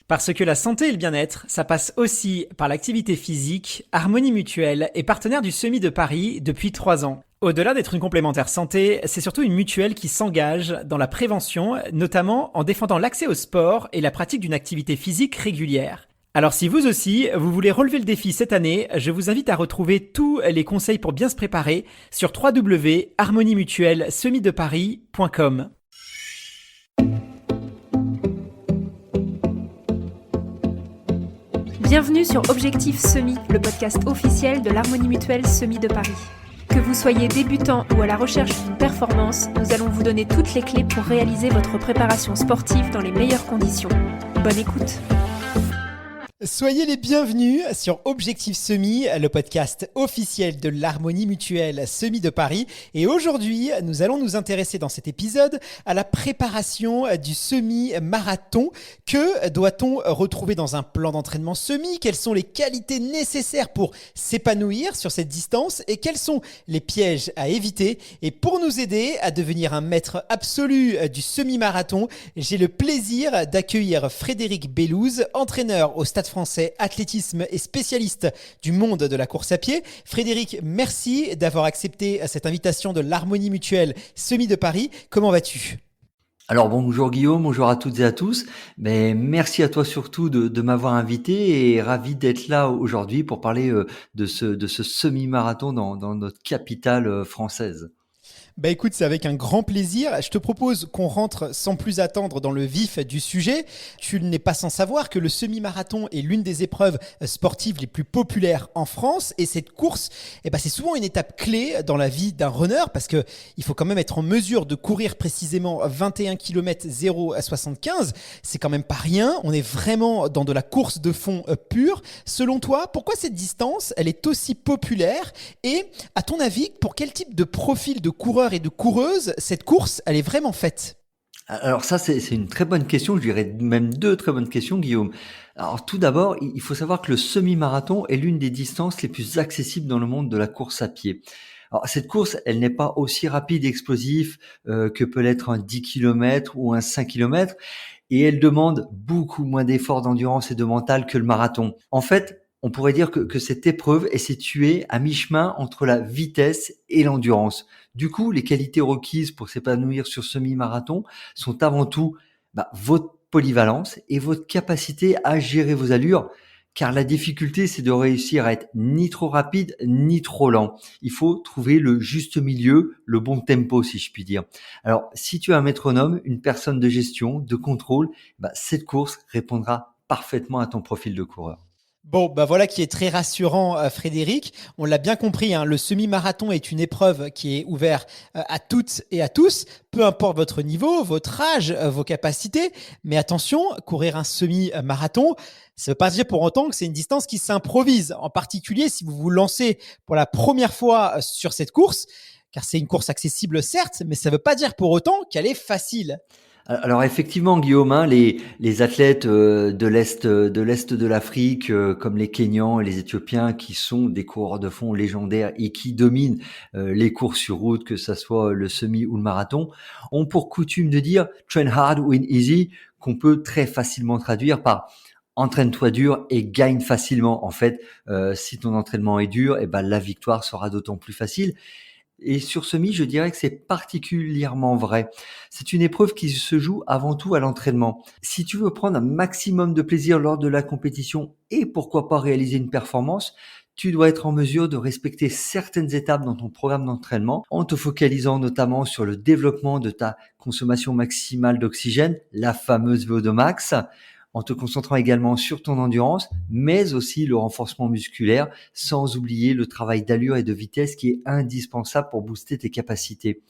Parce que la santé et le bien-être, ça passe aussi par l'activité physique. Harmonie Mutuelle est partenaire du Semi de Paris depuis 3 ans. Au-delà d'être une complémentaire santé, c'est surtout une mutuelle qui s'engage dans la prévention, notamment en défendant l'accès au sport et la pratique d'une activité physique régulière. Alors si vous aussi, vous voulez relever le défi cette année, je vous invite à retrouver tous les conseils pour bien se préparer sur www.harmoniemutuelle-semi-de-paris.com. Bienvenue sur Objectif Semi, le podcast officiel de l'Harmonie Mutuelle Semi de Paris. Que vous soyez débutant ou à la recherche d'une performance, nous allons vous donner toutes les clés pour réaliser votre préparation sportive dans les meilleures conditions. Bonne écoute. Soyez les bienvenus sur Objectif Semi, le podcast officiel de l'Harmonie Mutuelle Semi de Paris. Et aujourd'hui, nous allons nous intéresser dans cet épisode à la préparation du semi-marathon. Que doit-on retrouver dans un plan d'entraînement semi? Quelles sont les qualités nécessaires pour s'épanouir sur cette distance? Et quels sont les pièges à éviter? Et pour nous aider à devenir un maître absolu du semi-marathon, j'ai le plaisir d'accueillir Frédéric Bellouze, entraîneur au Stade français athlétisme et spécialiste du monde de la course à pied. Frédéric, merci d'avoir accepté cette invitation de l'Harmonie Mutuelle Semi de Paris. Comment vas-tu ? Alors bonjour Guillaume, bonjour à toutes et à tous. Mais merci à toi surtout de m'avoir invité et ravi d'être là aujourd'hui pour parler de ce semi-marathon dans notre capitale française. Bah écoute, c'est avec un grand plaisir. Je te propose qu'on rentre sans plus attendre dans le vif du sujet. Tu n'es pas sans savoir que le semi-marathon est l'une des épreuves sportives les plus populaires en France. Et cette course, c'est souvent une étape clé dans la vie d'un runner parce qu'il faut quand même être en mesure de courir précisément 21 km 0 à 75. C'est quand même pas rien. On est vraiment dans de la course de fond pure. Selon toi, pourquoi cette distance, elle est aussi populaire? Et à ton avis, pour quel type de profil de coureur et de coureuse, cette course, elle est vraiment faite? Alors ça, c'est une très bonne question, je dirais même deux très bonnes questions, Guillaume. Alors tout d'abord, il faut savoir que le semi-marathon est l'une des distances les plus accessibles dans le monde de la course à pied. Alors cette course, elle n'est pas aussi rapide et explosive que peut l'être un 10 km ou un 5 km, et elle demande beaucoup moins d'efforts d'endurance et de mental que le marathon. En fait, on pourrait dire que cette épreuve est située à mi-chemin entre la vitesse et l'endurance. Du coup, les qualités requises pour s'épanouir sur semi-marathon sont avant tout votre polyvalence et votre capacité à gérer vos allures, car la difficulté, c'est de réussir à être ni trop rapide ni trop lent. Il faut trouver le juste milieu, le bon tempo, si je puis dire. Alors, si tu as un métronome, une personne de gestion, de contrôle, cette course répondra parfaitement à ton profil de coureur. Bon, voilà qui est très rassurant, Frédéric. On l'a bien compris, hein, le semi-marathon est une épreuve qui est ouverte à toutes et à tous, peu importe votre niveau, votre âge, vos capacités. Mais attention, courir un semi-marathon, ça ne veut pas dire pour autant que c'est une distance qui s'improvise. En particulier, si vous vous lancez pour la première fois sur cette course, car c'est une course accessible certes, mais ça ne veut pas dire pour autant qu'elle est facile. Alors effectivement, Guillaume, hein, les athlètes de l'est de l'Afrique, comme les Kenyans et les Éthiopiens, qui sont des coureurs de fond légendaires et qui dominent les courses sur route, que ça soit le semi ou le marathon, ont pour coutume de dire "train hard, win easy", qu'on peut très facilement traduire par "entraîne-toi dur et gagne facilement". En fait, si ton entraînement est dur, la victoire sera d'autant plus facile. Et sur semi, je dirais que c'est particulièrement vrai. C'est une épreuve qui se joue avant tout à l'entraînement. Si tu veux prendre un maximum de plaisir lors de la compétition et pourquoi pas réaliser une performance, tu dois être en mesure de respecter certaines étapes dans ton programme d'entraînement en te focalisant notamment sur le développement de ta consommation maximale d'oxygène, la fameuse VO2 max, en te concentrant également sur ton endurance, mais aussi le renforcement musculaire, sans oublier le travail d'allure et de vitesse qui est indispensable pour booster tes capacités.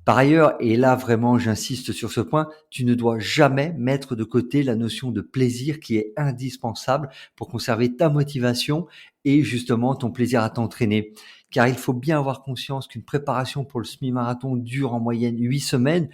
Par ailleurs, et là vraiment j'insiste sur ce point, tu ne dois jamais mettre de côté la notion de plaisir qui est indispensable pour conserver ta motivation et justement ton plaisir à t'entraîner. Car il faut bien avoir conscience qu'une préparation pour le semi-marathon dure en moyenne 8 semaines.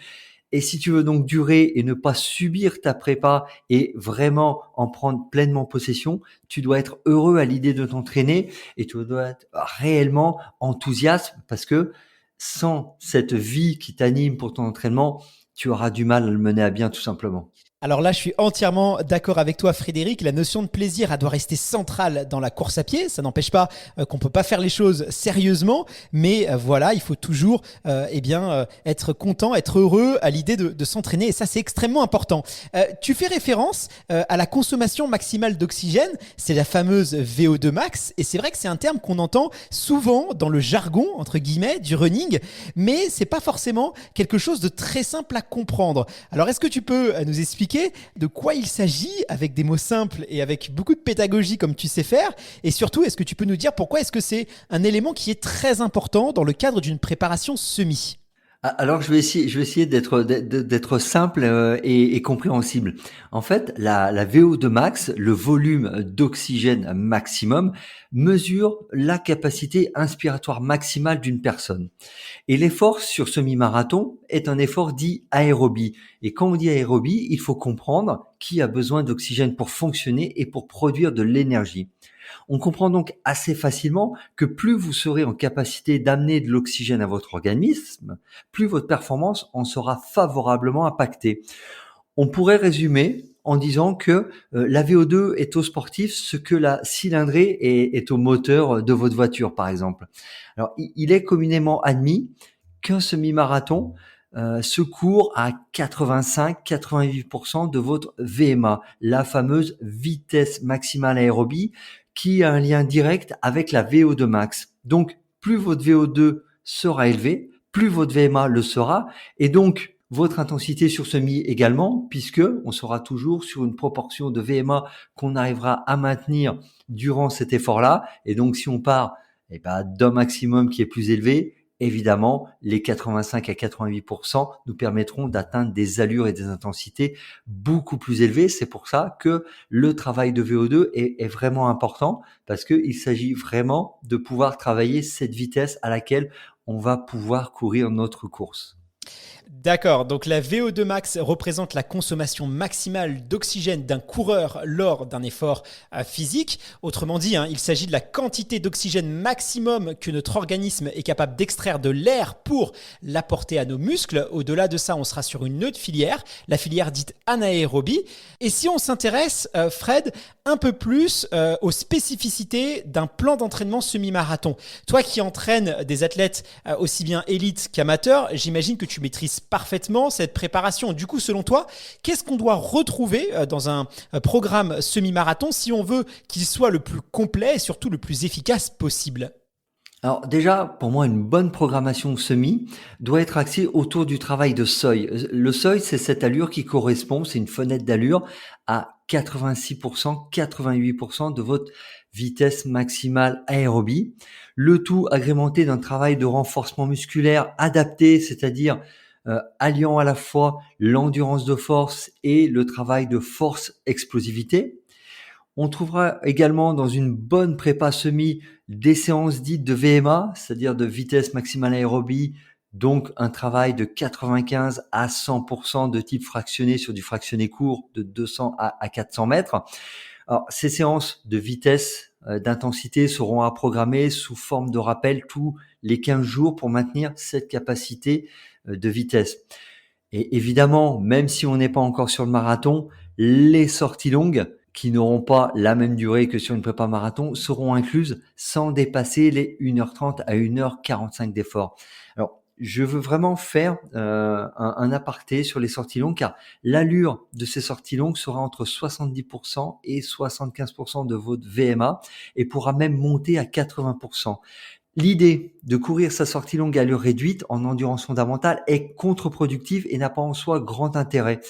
Et si tu veux donc durer et ne pas subir ta prépa et vraiment en prendre pleinement possession, tu dois être heureux à l'idée de t'entraîner et tu dois être réellement enthousiaste parce que sans cette vie qui t'anime pour ton entraînement, tu auras du mal à le mener à bien tout simplement. Alors là, je suis entièrement d'accord avec toi, Frédéric. La notion de plaisir, elle doit rester centrale dans la course à pied. Ça n'empêche pas qu'on peut pas faire les choses sérieusement, mais voilà, il faut toujours, être content, être heureux à l'idée de s'entraîner. Et ça, c'est extrêmement important. Tu fais référence à la consommation maximale d'oxygène. C'est la fameuse VO2 max. Et c'est vrai que c'est un terme qu'on entend souvent dans le jargon entre guillemets du running, mais c'est pas forcément quelque chose de très simple à comprendre. Alors, est-ce que tu peux nous expliquer de quoi il s'agit avec des mots simples et avec beaucoup de pédagogie comme tu sais faire? Et surtout, est-ce que tu peux nous dire pourquoi est-ce que c'est un élément qui est très important dans le cadre d'une préparation semi? Alors je vais essayer d'être simple et compréhensible. En fait, la VO2 max, le volume d'oxygène maximum, mesure la capacité inspiratoire maximale d'une personne. Et l'effort sur semi-marathon est un effort dit aérobie. Et quand on dit aérobie, il faut comprendre qui a besoin d'oxygène pour fonctionner et pour produire de l'énergie. On comprend donc assez facilement que plus vous serez en capacité d'amener de l'oxygène à votre organisme, plus votre performance en sera favorablement impactée. On pourrait résumer en disant que la VO2 est au sportif ce que la cylindrée est au moteur de votre voiture, par exemple. Alors, il est communément admis qu'un semi-marathon se court à 85-88% de votre VMA, la fameuse vitesse maximale aérobie, qui a un lien direct avec la VO2 max. Donc, plus votre VO2 sera élevé, plus votre VMA le sera, et donc votre intensité sur semi également, puisque on sera toujours sur une proportion de VMA qu'on arrivera à maintenir durant cet effort-là. Et donc, si on part d'un maximum qui est plus élevé, évidemment, les 85 à 88% nous permettront d'atteindre des allures et des intensités beaucoup plus élevées. C'est pour ça que le travail de VO2 est vraiment important, parce qu'il s'agit vraiment de pouvoir travailler cette vitesse à laquelle on va pouvoir courir notre course. D'accord, donc la VO2 max représente la consommation maximale d'oxygène d'un coureur lors d'un effort physique. Autrement dit, il s'agit de la quantité d'oxygène maximum que notre organisme est capable d'extraire de l'air pour l'apporter à nos muscles. Au-delà de ça, on sera sur une autre filière, la filière dite anaérobie. Et si on s'intéresse, Fred, un peu plus aux spécificités d'un plan d'entraînement semi-marathon. Toi qui entraînes des athlètes aussi bien élites qu'amateurs, j'imagine que tu maîtrises parfaitement cette préparation. Du coup, selon toi, qu'est-ce qu'on doit retrouver dans un programme semi-marathon si on veut qu'il soit le plus complet et surtout le plus efficace possible? Alors déjà, pour moi, une bonne programmation semi doit être axée autour du travail de seuil. Le seuil, c'est cette allure qui correspond, c'est une fenêtre d'allure à 86%, 88% de votre vitesse maximale aérobie. Le tout agrémenté d'un travail de renforcement musculaire adapté, c'est-à-dire alliant à la fois l'endurance de force et le travail de force explosivité. On trouvera également dans une bonne prépa semi des séances dites de VMA, c'est-à-dire de vitesse maximale aérobie, donc un travail de 95 à 100% de type fractionné sur du fractionné court de 200 à 400 mètres. Alors, ces séances de vitesse, d'intensité seront à programmer sous forme de rappel tous les 15 jours pour maintenir cette capacité de vitesse. Et évidemment, même si on n'est pas encore sur le marathon, les sorties longues qui n'auront pas la même durée que sur une prépa marathon seront incluses sans dépasser les 1h30 à 1h45 d'effort. Alors, je veux vraiment faire un aparté sur les sorties longues, car l'allure de ces sorties longues sera entre 70% et 75% de votre VMA et pourra même monter à 80%. L'idée de courir sa sortie longue à allure réduite en endurance fondamentale est contre-productive et n'a pas en soi grand intérêt.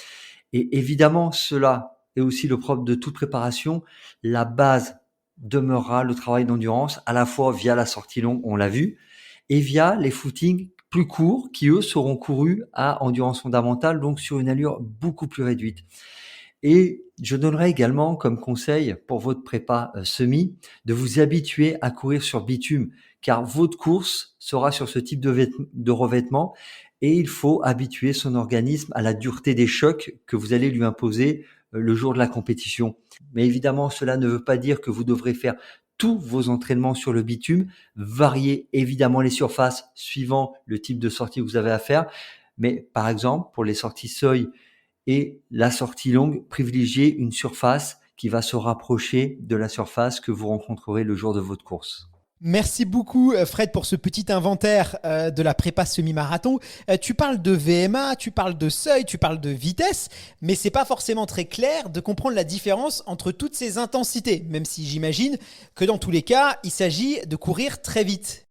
Et évidemment, cela est aussi le propre de toute préparation. La base demeurera le travail d'endurance, à la fois via la sortie longue, on l'a vu, et via les footings plus courts qui, eux, seront courus à endurance fondamentale, donc sur une allure beaucoup plus réduite. Et je donnerai également comme conseil pour votre prépa semi de vous habituer à courir sur bitume, car votre course sera sur ce type de revêtement et il faut habituer son organisme à la dureté des chocs que vous allez lui imposer le jour de la compétition. Mais évidemment, cela ne veut pas dire que vous devrez faire tous vos entraînements sur le bitume, varier évidemment les surfaces suivant le type de sortie que vous avez à faire. Mais par exemple, pour les sorties seuil et la sortie longue, privilégiez une surface qui va se rapprocher de la surface que vous rencontrerez le jour de votre course. Merci beaucoup Fred pour ce petit inventaire de la prépa semi-marathon. Tu parles de VMA, tu parles de seuil, tu parles de vitesse, mais c'est pas forcément très clair de comprendre la différence entre toutes ces intensités, même si j'imagine que dans tous les cas, il s'agit de courir très vite.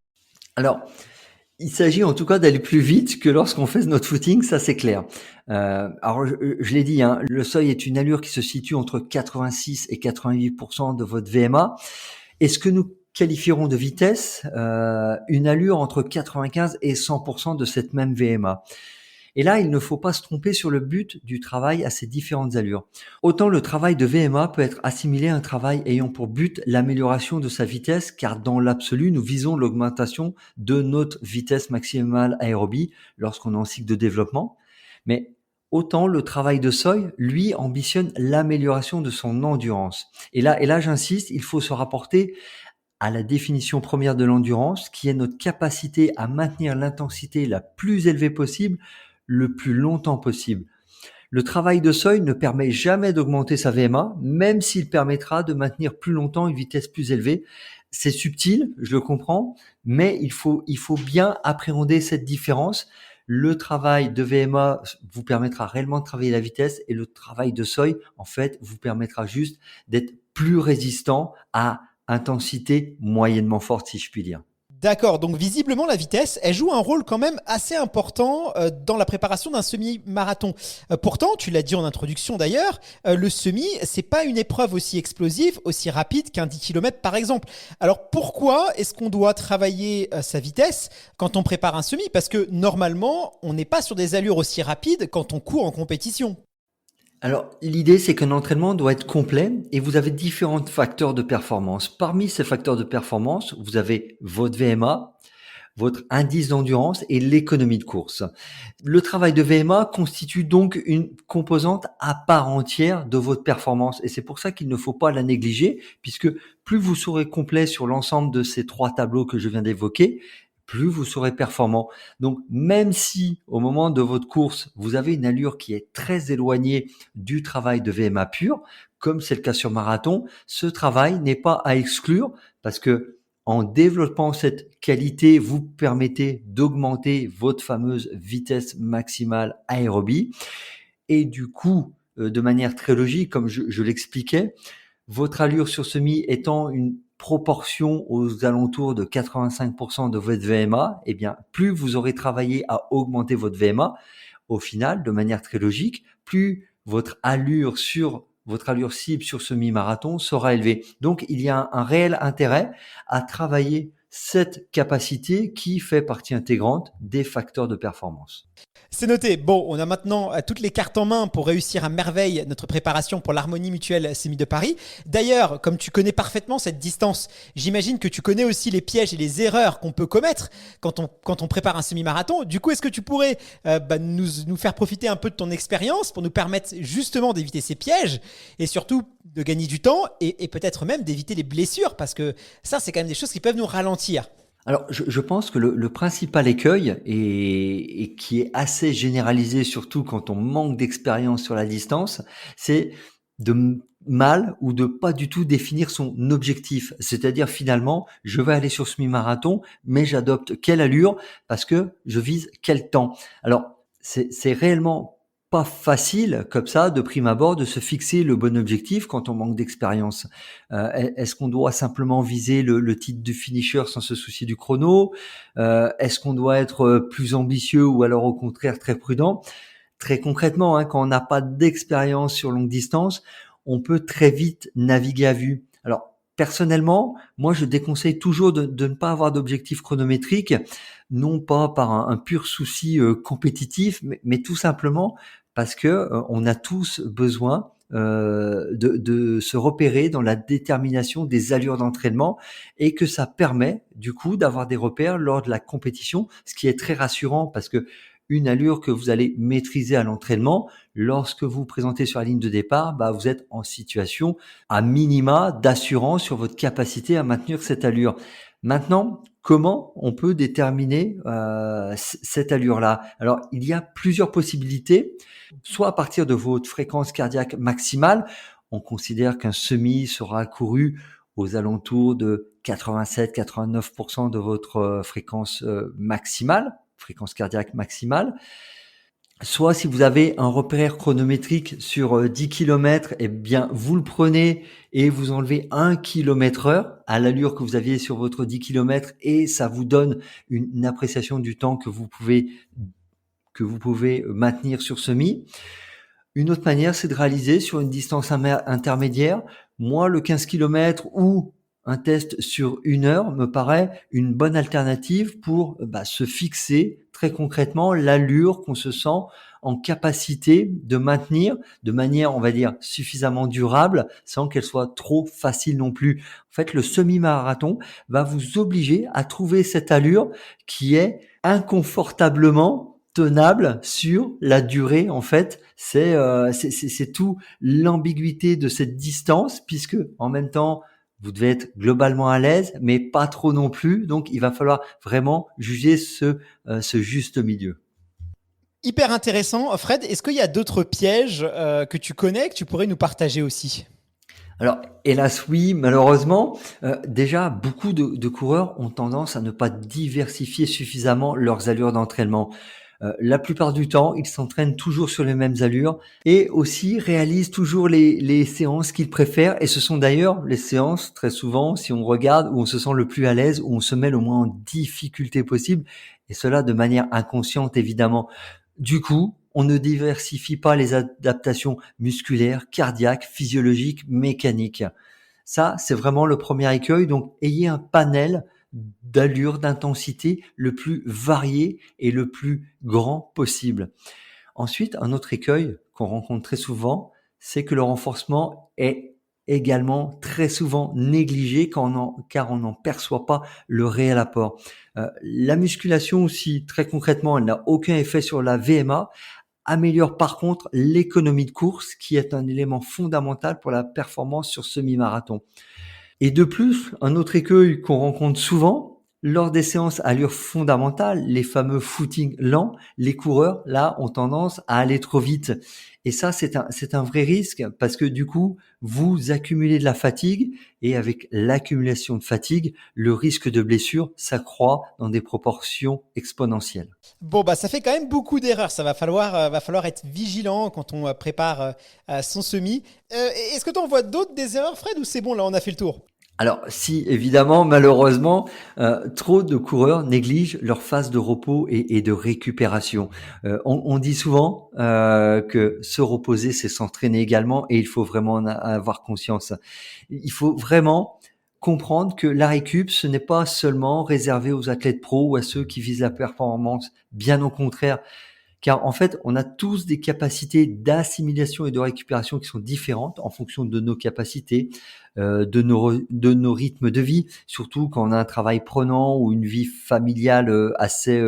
Alors, il s'agit en tout cas d'aller plus vite que lorsqu'on fait notre footing, ça c'est clair. Alors je l'ai dit, le seuil est une allure qui se situe entre 86 et 88% de votre VMA. Et ce que nous qualifierons de vitesse, une allure entre 95 et 100% de cette même VMA. Et là, il ne faut pas se tromper sur le but du travail à ces différentes allures. Autant le travail de VMA peut être assimilé à un travail ayant pour but l'amélioration de sa vitesse, car dans l'absolu, nous visons l'augmentation de notre vitesse maximale aérobie lorsqu'on est en cycle de développement. Mais autant le travail de seuil, lui, ambitionne l'amélioration de son endurance. Et là, j'insiste, il faut se rapporter à la définition première de l'endurance, qui est notre capacité à maintenir l'intensité la plus élevée possible le plus longtemps possible. Le travail de seuil ne permet jamais d'augmenter sa VMA, même s'il permettra de maintenir plus longtemps une vitesse plus élevée. C'est subtil, je le comprends, mais il faut bien appréhender cette différence. Le travail de VMA vous permettra réellement de travailler la vitesse et le travail de seuil, en fait, vous permettra juste d'être plus résistant à intensité moyennement forte, si je puis dire. D'accord, donc visiblement la vitesse, elle joue un rôle quand même assez important dans la préparation d'un semi-marathon. Pourtant, tu l'as dit en introduction d'ailleurs, le semi, c'est pas une épreuve aussi explosive, aussi rapide qu'un 10 km par exemple. Alors pourquoi est-ce qu'on doit travailler sa vitesse quand on prépare un semi? Parce que normalement, on n'est pas sur des allures aussi rapides quand on court en compétition. Alors, l'idée, c'est qu'un entraînement doit être complet et vous avez différents facteurs de performance. Parmi ces facteurs de performance, vous avez votre VMA, votre indice d'endurance et l'économie de course. Le travail de VMA constitue donc une composante à part entière de votre performance et c'est pour ça qu'il ne faut pas la négliger puisque plus vous serez complet sur l'ensemble de ces trois tableaux que je viens d'évoquer, plus vous serez performant. Donc, même si au moment de votre course, vous avez une allure qui est très éloignée du travail de VMA pur, comme c'est le cas sur marathon, ce travail n'est pas à exclure parce que en développant cette qualité, vous permettez d'augmenter votre fameuse vitesse maximale aérobie. Et du coup, de manière très logique, comme je l'expliquais, votre allure sur semi étant une proportion aux alentours de 85% de votre VMA, eh bien, plus vous aurez travaillé à augmenter votre VMA, au final, de manière très logique, plus votre allure cible sur semi-marathon sera élevée. Donc, il y a un réel intérêt à travailler cette capacité qui fait partie intégrante des facteurs de performance. C'est noté. Bon, on a maintenant toutes les cartes en main pour réussir à merveille notre préparation pour l'Harmonie Mutuelle Semi de Paris. D'ailleurs, comme tu connais parfaitement cette distance, j'imagine que tu connais aussi les pièges et les erreurs qu'on peut commettre quand on prépare un semi-marathon. Du coup, est-ce que tu pourrais nous faire profiter un peu de ton expérience pour nous permettre justement d'éviter ces pièges et surtout de gagner du temps et peut-être même d'éviter les blessures parce que ça, c'est quand même des choses qui peuvent nous ralentir. Alors, je pense que le principal écueil et qui est assez généralisé, surtout quand on manque d'expérience sur la distance, c'est de mal ou de pas du tout définir son objectif. C'est-à-dire finalement, je vais aller sur semi-marathon, mais j'adopte quelle allure parce que je vise quel temps. Alors, c'est réellement pas facile comme ça de prime abord de se fixer le bon objectif quand on manque d'expérience. Est-ce qu'on doit simplement viser le titre de finisher sans se soucier du chrono? Est-ce qu'on doit être plus ambitieux ou alors au contraire très prudent? Très concrètement, quand on n'a pas d'expérience sur longue distance, on peut très vite naviguer à vue. Alors personnellement, moi je déconseille toujours de ne pas avoir d'objectif chronométrique, non pas par un pur souci compétitif, mais tout simplement parce que on a tous besoin de se repérer dans la détermination des allures d'entraînement et que ça permet du coup d'avoir des repères lors de la compétition, ce qui est très rassurant parce que une allure que vous allez maîtriser à l'entraînement, lorsque vous vous présentez sur la ligne de départ, vous êtes en situation à minima d'assurance sur votre capacité à maintenir cette allure. Maintenant, Comment on peut déterminer cette allure-là? Alors, il y a plusieurs possibilités. Soit à partir de votre fréquence cardiaque maximale, on considère qu'un semi sera couru aux alentours de 87-89% de votre fréquence maximale, fréquence cardiaque maximale. Soit si vous avez un repère chronométrique sur 10 km, eh bien, vous le prenez et vous enlevez 1 km/h à l'allure que vous aviez sur votre 10 km et ça vous donne une appréciation du temps que vous pouvez maintenir sur semi. Une autre manière, c'est de réaliser sur une distance intermédiaire. Moi, le 15 km ou un test sur 1 heure me paraît une bonne alternative pour se fixer très concrètement l'allure qu'on se sent en capacité de maintenir de manière, on va dire, suffisamment durable sans qu'elle soit trop facile non plus. En fait, le semi-marathon va vous obliger à trouver cette allure qui est inconfortablement tenable sur la durée. En fait, c'est tout l'ambiguïté de cette distance, puisque en même temps, vous devez être globalement à l'aise, mais pas trop non plus. Donc, il va falloir vraiment juger ce juste milieu. Hyper intéressant. Fred, est-ce qu'il y a d'autres pièges que tu connais, que tu pourrais nous partager aussi? Alors, hélas, oui, malheureusement, déjà, beaucoup de coureurs ont tendance à ne pas diversifier suffisamment leurs allures d'entraînement. La plupart du temps, ils s'entraînent toujours sur les mêmes allures et aussi réalisent toujours les séances qu'ils préfèrent. Et ce sont d'ailleurs les séances, très souvent, si on regarde, où on se sent le plus à l'aise, où on se met le moins en difficulté possible. Et cela de manière inconsciente, évidemment. Du coup, on ne diversifie pas les adaptations musculaires, cardiaques, physiologiques, mécaniques. Ça, c'est vraiment le premier écueil. Donc, ayez un panel d'allure, d'intensité le plus varié et le plus grand possible. Ensuite, un autre écueil qu'on rencontre très souvent, c'est que le renforcement est également très souvent négligé car on n'en perçoit pas le réel apport. La musculation aussi, très concrètement, elle n'a aucun effet sur la VMA, améliore par contre l'économie de course qui est un élément fondamental pour la performance sur semi-marathon. Et de plus, un autre écueil qu'on rencontre souvent, lors des séances à allure fondamentale, les fameux footings lents, les coureurs, là, ont tendance à aller trop vite. Et ça, c'est un vrai risque parce que du coup, vous accumulez de la fatigue et avec l'accumulation de fatigue, le risque de blessure s'accroît dans des proportions exponentielles. Bon, ça fait quand même beaucoup d'erreurs. Ça va falloir être vigilant quand on prépare son semi. Est-ce que tu en vois d'autres des erreurs, Fred, ou c'est bon, là, on a fait le tour? Alors si, évidemment, malheureusement, trop de coureurs négligent leur phase de repos et de récupération. On dit souvent que se reposer, c'est s'entraîner également et il faut vraiment en avoir conscience. Il faut vraiment comprendre que la récup, ce n'est pas seulement réservé aux athlètes pros ou à ceux qui visent la performance, bien au contraire. Car en fait, on a tous des capacités d'assimilation et de récupération qui sont différentes en fonction de nos capacités, de nos rythmes de vie, surtout quand on a un travail prenant ou une vie familiale assez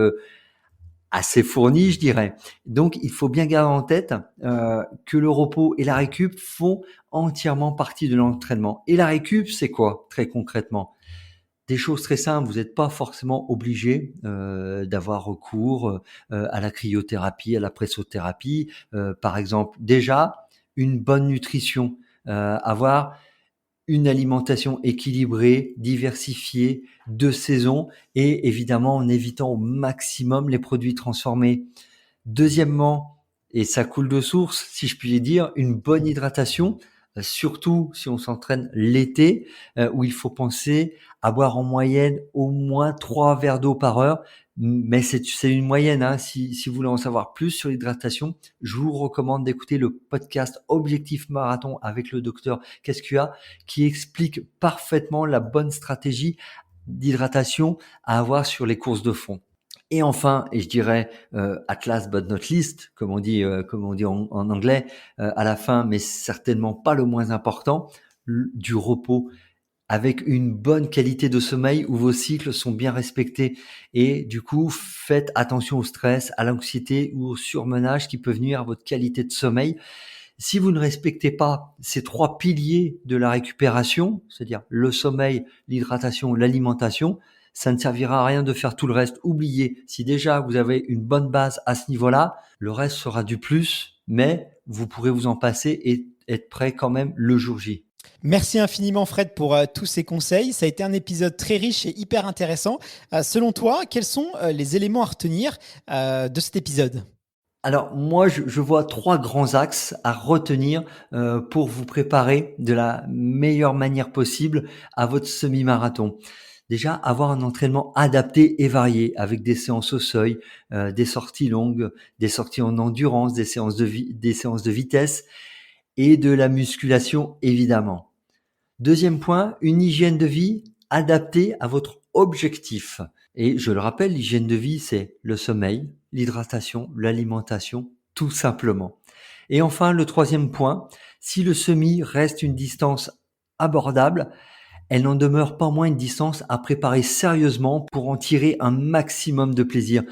fournie, je dirais. Donc, il faut bien garder en tête que le repos et la récup font entièrement partie de l'entraînement. Et la récup, c'est quoi, très concrètement? Des choses très simples, vous n'êtes pas forcément obligé d'avoir recours à la cryothérapie, à la pressothérapie. Par exemple, déjà, une bonne nutrition, avoir une alimentation équilibrée, diversifiée, de saison et évidemment en évitant au maximum les produits transformés. Deuxièmement, et ça coule de source, si je puis dire, une bonne hydratation, surtout si on s'entraîne l'été, où il faut penser à boire en moyenne au moins 3 verres d'eau par heure. Mais c'est une moyenne, hein. Si vous voulez en savoir plus sur l'hydratation, je vous recommande d'écouter le podcast Objectif Marathon avec le docteur Cascua, qui explique parfaitement la bonne stratégie d'hydratation à avoir sur les courses de fond. Et enfin, et je dirais at last but not least, comme on dit en anglais, à la fin, mais certainement pas le moins important, du repos avec une bonne qualité de sommeil où vos cycles sont bien respectés. Et du coup, faites attention au stress, à l'anxiété ou au surmenage qui peuvent nuire à votre qualité de sommeil. Si vous ne respectez pas ces 3 piliers de la récupération, c'est-à-dire le sommeil, l'hydratation, l'alimentation, Ça ne servira à rien de faire tout le reste. Oubliez, si déjà vous avez une bonne base à ce niveau-là, le reste sera du plus, mais vous pourrez vous en passer et être prêt quand même le jour J. Merci infiniment Fred pour tous ces conseils. Ça a été un épisode très riche et hyper intéressant. Selon toi, quels sont les éléments à retenir de cet épisode ? Alors moi, je vois 3 grands axes à retenir pour vous préparer de la meilleure manière possible à votre semi-marathon. Déjà, avoir un entraînement adapté et varié avec des séances au seuil, des sorties longues, des sorties en endurance, des séances de vitesse et de la musculation évidemment. Deuxième point, une hygiène de vie adaptée à votre objectif. Et je le rappelle, l'hygiène de vie, c'est le sommeil, l'hydratation, l'alimentation, tout simplement. Et enfin, le troisième point, si le semi reste une distance abordable, elle n'en demeure pas moins une distance à préparer sérieusement pour en tirer un maximum de plaisir.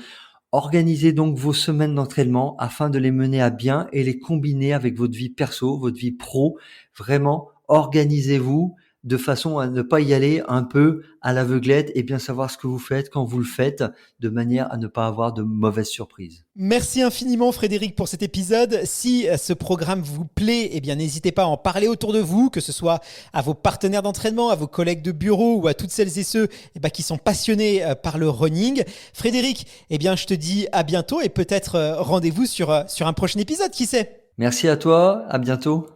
Organisez donc vos semaines d'entraînement afin de les mener à bien et les combiner avec votre vie perso, votre vie pro. Vraiment, organisez-vous de façon à ne pas y aller un peu à l'aveuglette et bien savoir ce que vous faites quand vous le faites, de manière à ne pas avoir de mauvaises surprises. Merci infiniment Frédéric pour cet épisode. Si ce programme vous plaît, eh bien n'hésitez pas à en parler autour de vous, que ce soit à vos partenaires d'entraînement, à vos collègues de bureau ou à toutes celles et ceux qui sont passionnés par le running. Frédéric, eh bien je te dis à bientôt et peut-être rendez-vous sur un prochain épisode, qui sait ? Merci à toi, à bientôt.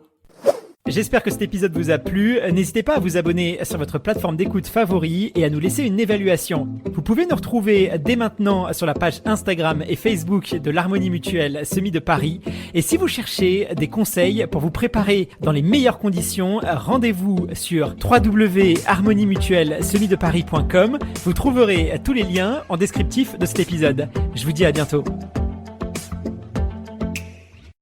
J'espère que cet épisode vous a plu. N'hésitez pas à vous abonner sur votre plateforme d'écoute favori et à nous laisser une évaluation. Vous pouvez nous retrouver dès maintenant sur la page Instagram et Facebook de l'Harmonie Mutuelle Semi de Paris. Et si vous cherchez des conseils pour vous préparer dans les meilleures conditions, rendez-vous sur www.harmoniemutuellesemideparis.com. Vous trouverez tous les liens en descriptif de cet épisode. Je vous dis à bientôt.